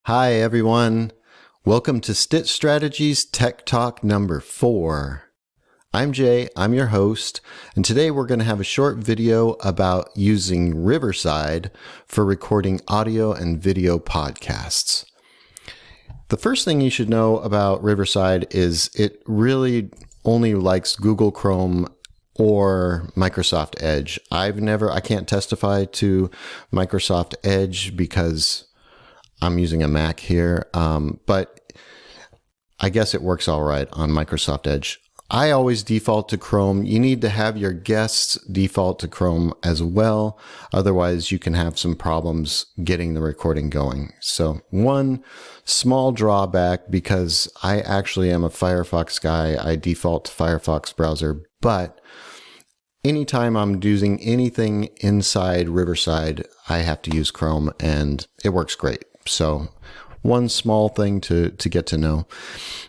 Hi, everyone. Welcome to Stitt Strategies Tech Talk number 4. I'm Jay, I'm your host, and today we're going to have a short video about using Riverside for recording audio and video podcasts. The first thing you should know about Riverside is it really only likes Google Chrome or Microsoft Edge. I can't testify to Microsoft Edge because I'm using a Mac here, but I guess it works all right on Microsoft Edge. I always default to Chrome. You need to have your guests default to Chrome as well. Otherwise, you can have some problems getting the recording going. So one small drawback, because I actually am a Firefox guy, I default to Firefox browser, but anytime I'm using anything inside Riverside, I have to use Chrome, and it works great. So one small thing to get to know.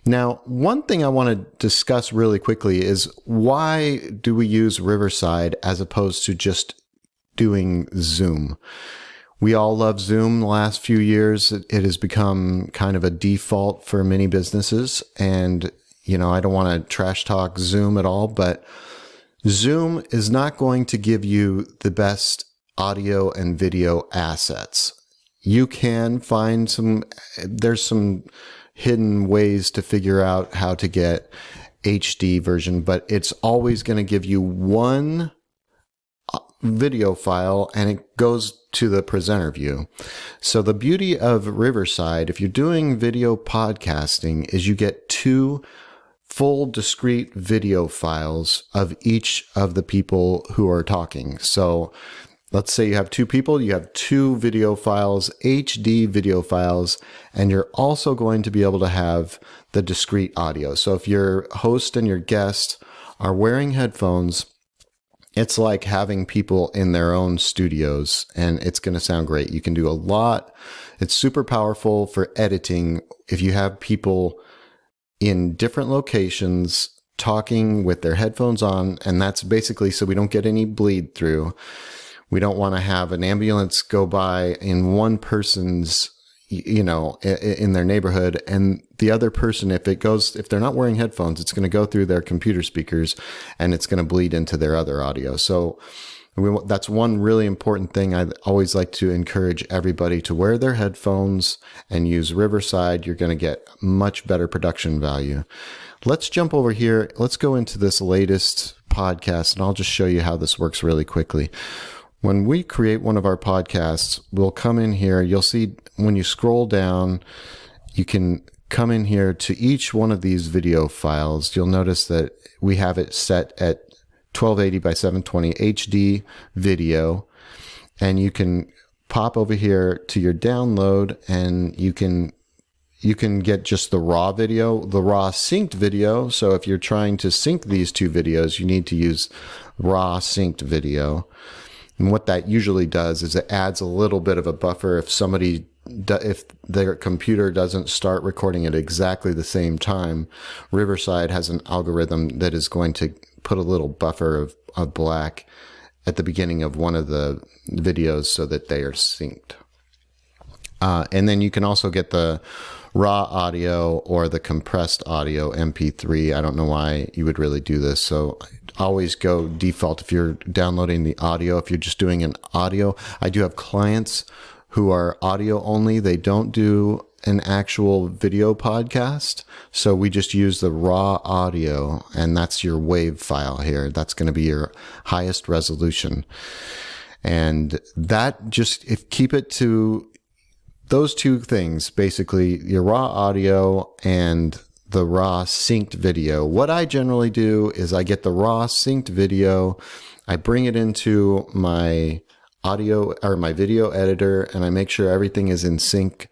Now, one thing I want to discuss really quickly is why do we use Riverside as opposed to just doing Zoom? We all love Zoom the last few years. It has become kind of a default for many businesses. And, I don't want to trash talk Zoom at all, but Zoom is not going to give you the best audio and video assets. You can find there's some hidden ways to figure out how to get HD version, but it's always going to give you one video file and it goes to the presenter view. So the beauty of Riverside, if you're doing video podcasting, is you get two full discrete video files of each of the people who are talking. So let's say you have two people, you have two video files, HD video files, and you're also going to be able to have the discrete audio. So if your host and your guest are wearing headphones, it's like having people in their own studios, and it's going to sound great. You can do a lot. It's super powerful for editing if you have people in different locations talking with their headphones on, and that's basically so we don't get any bleed through. We don't want to have an ambulance go by in one person's, in their neighborhood, and the other person, if they're not wearing headphones, it's going to go through their computer speakers and it's going to bleed into their other audio. So that's one really important thing. I always like to encourage everybody to wear their headphones and use Riverside. You're going to get much better production value. Let's jump over here. Let's go into this latest podcast, and I'll just show you how this works really quickly. When we create one of our podcasts, we'll come in here. You'll see when you scroll down, you can come in here to each one of these video files. You'll notice that we have it set at 1280 by 720 HD video, and you can pop over here to your download, and you can get just the raw video, the raw synced video. So if you're trying to sync these two videos, you need to use raw synced video. And what that usually does is it adds a little bit of a buffer if their computer doesn't start recording at exactly the same time. Riverside has an algorithm that is going to put a little buffer of black at the beginning of one of the videos so that they are synced. And then you can also get the raw audio or the compressed audio MP3. I don't know why you would really do this. So always go default if you're downloading the audio. If you're just doing an audio, I do have clients who are audio only. They don't do an actual video podcast. So we just use the raw audio, and that's your WAV file here. That's going to be your highest resolution. And that keep it to those two things, basically your raw audio and the raw synced video. What I generally do is I get the raw synced video, I bring it into my audio or my video editor, and I make sure everything is in sync.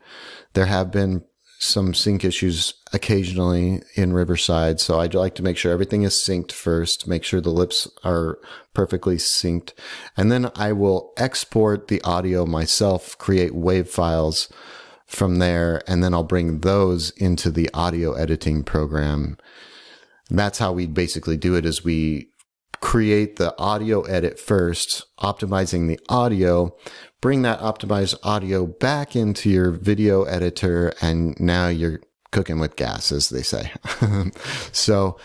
There have been some sync issues occasionally in Riverside, so I'd like to make sure everything is synced first, make sure the lips are perfectly synced, and then I will export the audio myself, create WAV files from there, and then I'll bring those into the audio editing program. And that's how we basically do it, is we create the audio edit first, optimizing the audio, bring that optimized audio back into your video editor, and now you're cooking with gas, as they say. So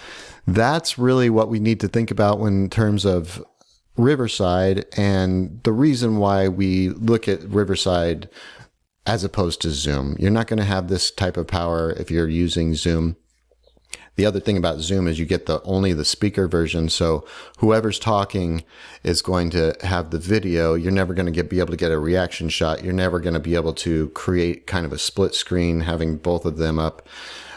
that's really what we need to think about in terms of Riverside, and the reason why we look at Riverside as opposed to Zoom. You're not going to have this type of power if you're using Zoom. The other thing about Zoom is you get only the speaker version, so whoever's talking is going to have the video. You're never going to be able to get a reaction shot. You're never going to be able to create kind of a split screen, having both of them up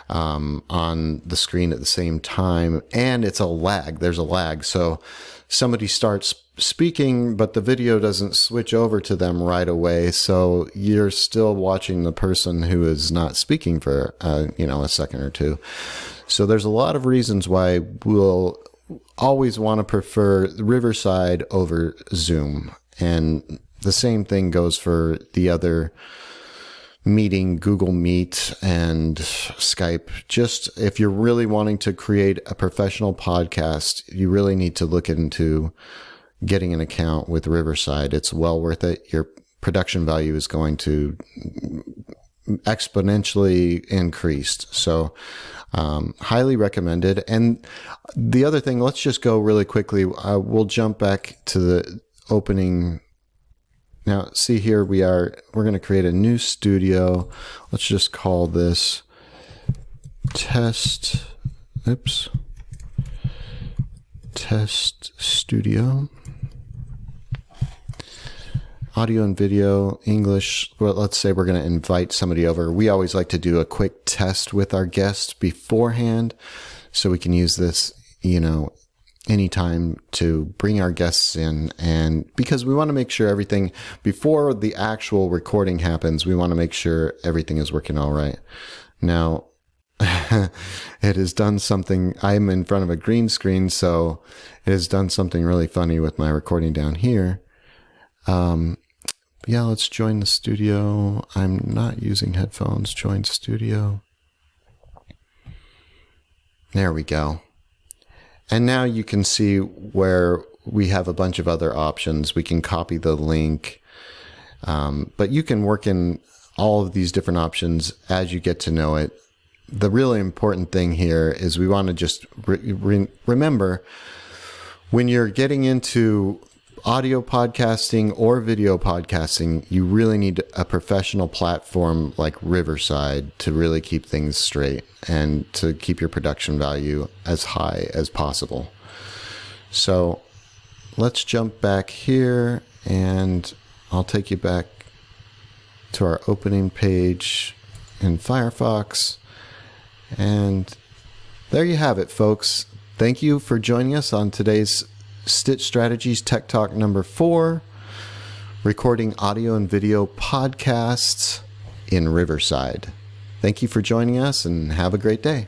on the screen at the same time. And it's a lag. There's a lag. So somebody starts speaking, but the video doesn't switch over to them right away. So you're still watching the person who is not speaking for, a second or two. So there's a lot of reasons why we'll always want to prefer Riverside over Zoom. And the same thing goes for the other meeting, Google Meet and Skype. Just if you're really wanting to create a professional podcast, you really need to look into getting an account with Riverside. It's well worth it. Your production value is going to exponentially increased. So highly recommended. And the other thing, let's just go really quickly. We'll jump back to the opening. Now, see here, we're going to create a new studio. Let's just call this test studio. Audio and video, English. Well, let's say we're going to invite somebody over. We always like to do a quick test with our guests beforehand, so we can use this, anytime to bring our guests in. And because we want to make sure everything, before the actual recording happens, we want to make sure everything is working all right. Now, it has done something. I'm in front of a green screen, so it has done something really funny with my recording down here. Yeah, let's join the studio. I'm not using headphones. Join studio. There we go. And now you can see where we have a bunch of other options. We can copy the link, but you can work in all of these different options as you get to know it. The really important thing here is we want to just remember, when you're getting into audio podcasting or video podcasting, you really need a professional platform like Riverside to really keep things straight and to keep your production value as high as possible. So let's jump back here, and I'll take you back to our opening page in Firefox. And there you have it, folks. Thank you for joining us on today's Stitt Strategies Tech Talk number 4, recording audio and video podcasts in Riverside. Thank you for joining us, and have a great day.